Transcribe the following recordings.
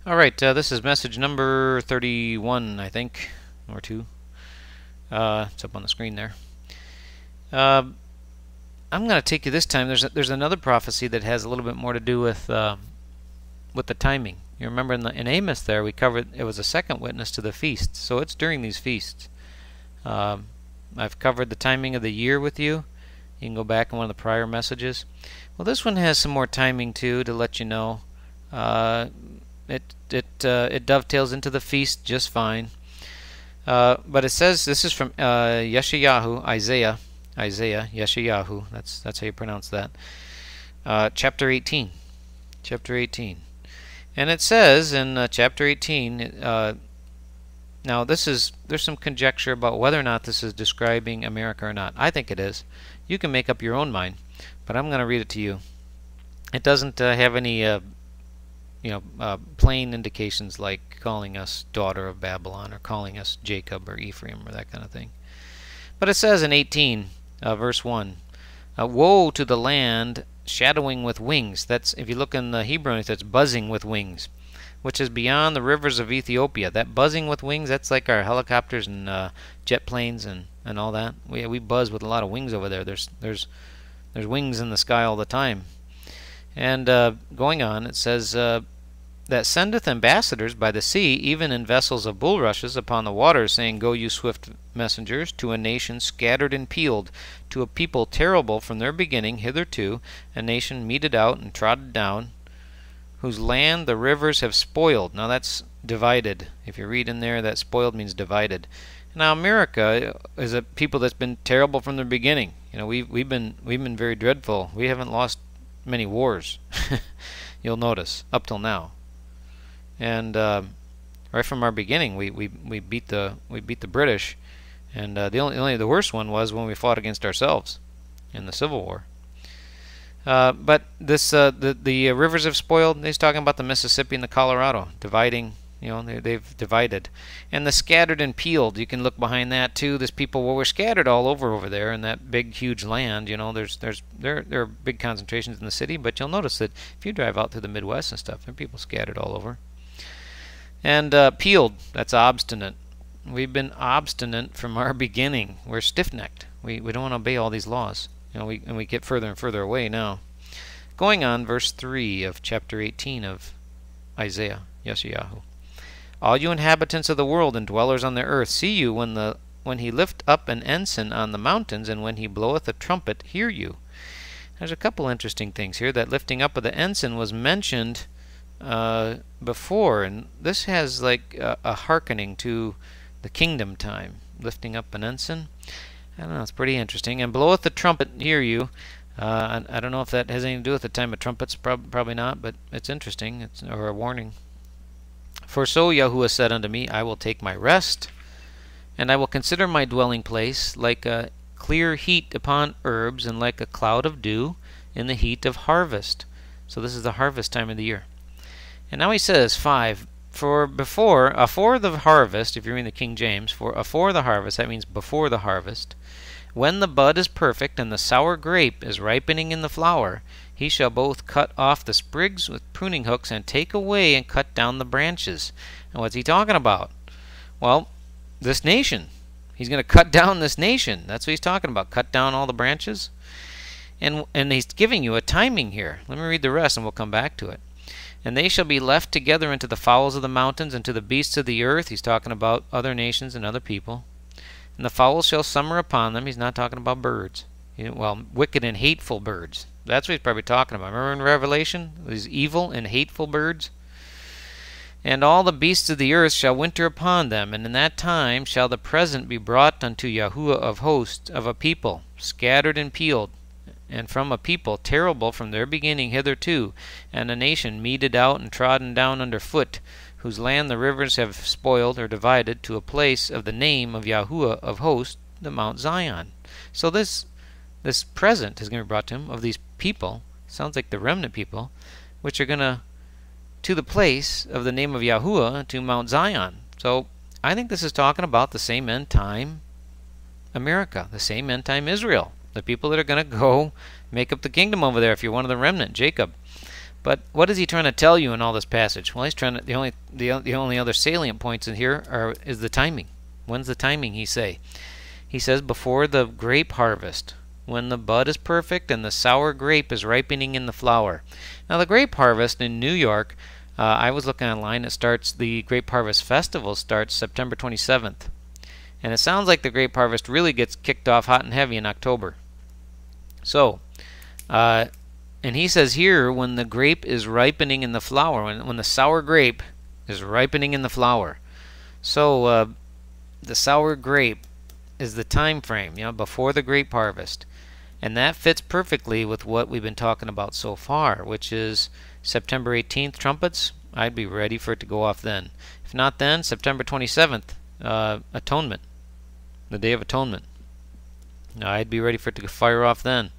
All right, this is message number 31, I think, or 2. It's up on the screen there. I'm going to take you this time. There's another prophecy that has a little bit more to do with the timing. You remember in Amos there we covered it was a second witness to the feast, so it's during these feasts. I've covered the timing of the year with you. You can go back in one of the prior messages. Well, this one has some more timing too to let you know. It dovetails into the feast just fine. But it says, this is from Yeshayahu, Isaiah, Yeshayahu. That's how you pronounce that. Chapter 18, and it says in chapter 18. Now there's some conjecture about whether or not this is describing America or not. I think it is. You can make up your own mind, but I'm going to read it to you. It doesn't have any plain indications like calling us daughter of Babylon or calling us Jacob or Ephraim or that kind of thing. But it says in 18, verse 1, woe to the land shadowing with wings. That's, if you look in the Hebrew, it's buzzing with wings, which is beyond the rivers of Ethiopia. That buzzing with wings, that's like our helicopters and jet planes and all that. We buzz with a lot of wings over there. There's wings in the sky all the time. And going on, it says, that sendeth ambassadors by the sea, even in vessels of bulrushes upon the waters, saying, Go, you swift messengers, to a nation scattered and peeled, to a people terrible from their beginning hitherto, a nation meted out and trodden down, whose land the rivers have spoiled. Now that's divided. If you read in there, that spoiled means divided. Now America is a people that's been terrible from the beginning. You know, we've been very dreadful. We haven't lost many wars. You'll notice up till now. And right from our beginning, we beat the British, and the worst one was when we fought against ourselves in the Civil War. But this the rivers have spoiled. He's talking about the Mississippi and the Colorado dividing. You know, they've divided, and the scattered and peeled. You can look behind that too. There's people were scattered all over there in that big, huge land. You know, there are big concentrations in the city, but you'll notice that if you drive out through the Midwest and stuff, there are people scattered all over. And peeled, that's obstinate. We've been obstinate from our beginning. We're stiff-necked. We don't want to obey all these laws. You know, we get further and further away now. Going on, verse 3 of chapter 18 of Isaiah, Yeshayahu. All you inhabitants of the world and dwellers on the earth, see you when he lift up an ensign on the mountains, and when he bloweth a trumpet, hear you. There's a couple interesting things here. That lifting up of the ensign was mentioned before, and this has like a hearkening to the kingdom time, lifting up an ensign. I don't know, it's pretty interesting. And bloweth the trumpet, hear you. I don't know if that has anything to do with the time of trumpets, probably not, but it's interesting, or a warning. For so Yahuwah said unto me, I will take my rest, and I will consider my dwelling place like a clear heat upon herbs, and like a cloud of dew in the heat of harvest. So this is the harvest time of the year. And now he says, 5, for afore the harvest, if you're in the King James, for afore the harvest, that means before the harvest, when the bud is perfect and the sour grape is ripening in the flower, he shall both cut off the sprigs with pruning hooks and take away and cut down the branches. And what's he talking about? Well, this nation. He's going to cut down this nation. That's what he's talking about. Cut down all the branches. And he's giving you a timing here. Let me read the rest and we'll come back to it. And they shall be left together unto the fowls of the mountains and to the beasts of the earth. He's talking about other nations and other people. And the fowls shall summer upon them. He's not talking about birds. Well, wicked and hateful birds. That's what he's probably talking about. Remember in Revelation? These evil and hateful birds? And all the beasts of the earth shall winter upon them. And in that time shall the present be brought unto Yahuwah of hosts of a people, scattered and peeled, and from a people terrible from their beginning hitherto, and a nation meted out and trodden down under foot, whose land the rivers have spoiled or divided, to a place of the name of Yahuwah of hosts, the Mount Zion. So this present is going to be brought to him of these people, sounds like the remnant people, which are going to the place of the name of Yahuwah, to Mount Zion. So I think this is talking about the same end time America, the same end time Israel. The people that are going to go make up the kingdom over there if you're one of the remnant, Jacob. But what is he trying to tell you in all this passage? Well, he's trying to, the only other salient points in here is the timing. When's the timing, he say? He says before the grape harvest, when the bud is perfect and the sour grape is ripening in the flower. Now the grape harvest in New York, I was looking online, the Grape Harvest Festival starts September 27th. And it sounds like the grape harvest really gets kicked off hot and heavy in October. So, and he says here, when the grape is ripening in the flower, when the sour grape is ripening in the flower. So, the sour grape is the time frame, before the grape harvest. And that fits perfectly with what we've been talking about so far, which is September 18th, trumpets. I'd be ready for it to go off then. If not then, September 27th, atonement, the Day of Atonement. I'd be ready for it to fire off then.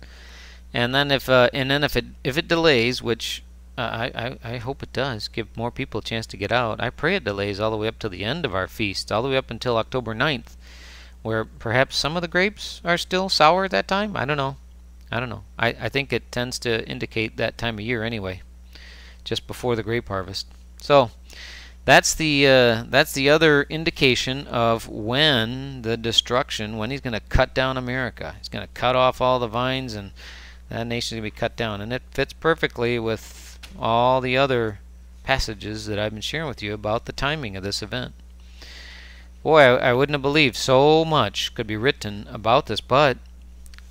And then if it delays, which I hope it does, give more people a chance to get out. I pray it delays all the way up to the end of our feast, all the way up until October 9th, where perhaps some of the grapes are still sour at that time. I don't know. I think it tends to indicate that time of year anyway, just before the grape harvest. So that's the other indication of when the destruction, when he's going to cut down America. He's going to cut off all the vines, and that nation's going to be cut down. And it fits perfectly with all the other passages that I've been sharing with you about the timing of this event. Boy, I wouldn't have believed so much could be written about this, but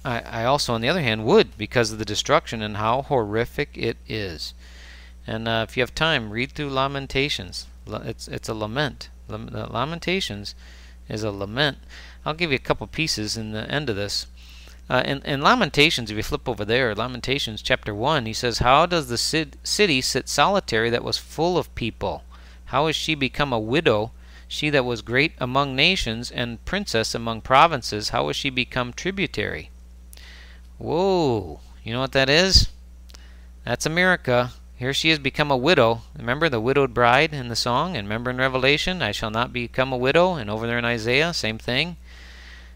I also, on the other hand, would, because of the destruction and how horrific it is. And if you have time, read through Lamentations. It's a lament. Lamentations is a lament. I'll give you a couple pieces in the end of this. In Lamentations, if you flip over there, Lamentations chapter 1, he says, "How does the city sit solitary that was full of people? How has she become a widow? She that was great among nations and princess among provinces, how has she become tributary?" Whoa, you know what that is? That's America. Here she has become a widow. Remember the widowed bride in the song? And remember in Revelation, I shall not become a widow. And over there in Isaiah, same thing.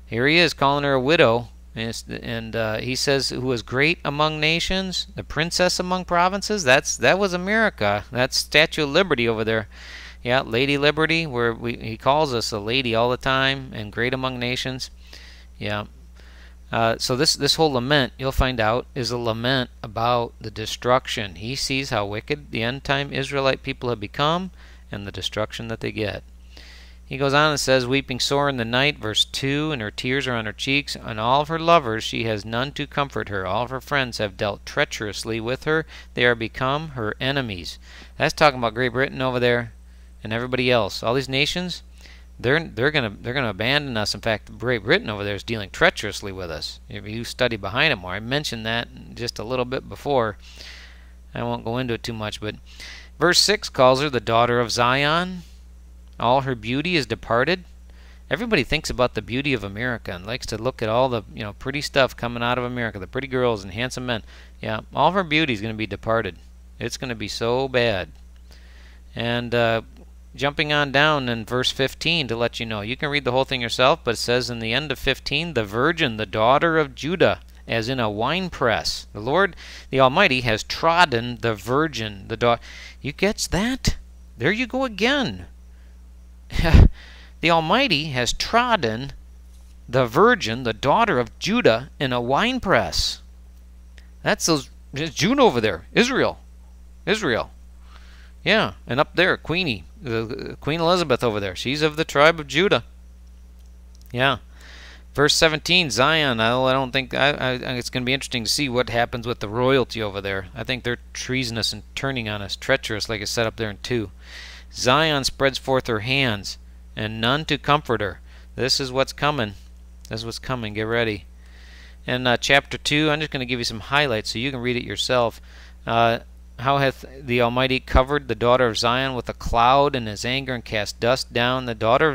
Here he is calling her a widow. And he says, who was great among nations, the princess among provinces. That was America. That's Statue of Liberty over there. Yeah, Lady Liberty, where he calls us a lady all the time, and great among nations. Yeah. So this whole lament, you'll find out, is a lament about the destruction. He sees how wicked the end-time Israelite people have become and the destruction that they get. He goes on and says, "Weeping sore in the night," verse 2, "and her tears are on her cheeks. On all of her lovers she has none to comfort her. All of her friends have dealt treacherously with her. They are become her enemies." That's talking about Great Britain over there and everybody else. All these nations, they're gonna abandon us. In fact, Great Britain over there is dealing treacherously with us. If you study behind it more, I mentioned that just a little bit before. I won't go into it too much, but verse 6 calls her the daughter of Zion. All her beauty is departed. Everybody thinks about the beauty of America and likes to look at all the pretty stuff coming out of America, the pretty girls and handsome men. Yeah, all of her beauty is going to be departed. It's going to be so bad. And jumping on down in verse 15 to let you know, you can read the whole thing yourself, but it says in the end of 15, "The virgin, the daughter of Judah, as in a winepress." The Lord, the Almighty, has trodden the virgin, the daughter. You catch that? There you go again. The Almighty has trodden the virgin, the daughter of Judah, in a winepress. That's Judah over there, Israel. Yeah, and up there, Queen Elizabeth over there. She's of the tribe of Judah. Yeah. Verse 17, Zion. I don't think it's going to be interesting to see what happens with the royalty over there. I think they're treasonous and turning on us, treacherous, like it's said up there in 2. Zion spreads forth her hands, and none to comfort her. This is what's coming. This is what's coming. Get ready. And chapter 2, I'm just going to give you some highlights so you can read it yourself. How hath the Almighty covered the daughter of Zion with a cloud in his anger, and cast dust down? The daughter of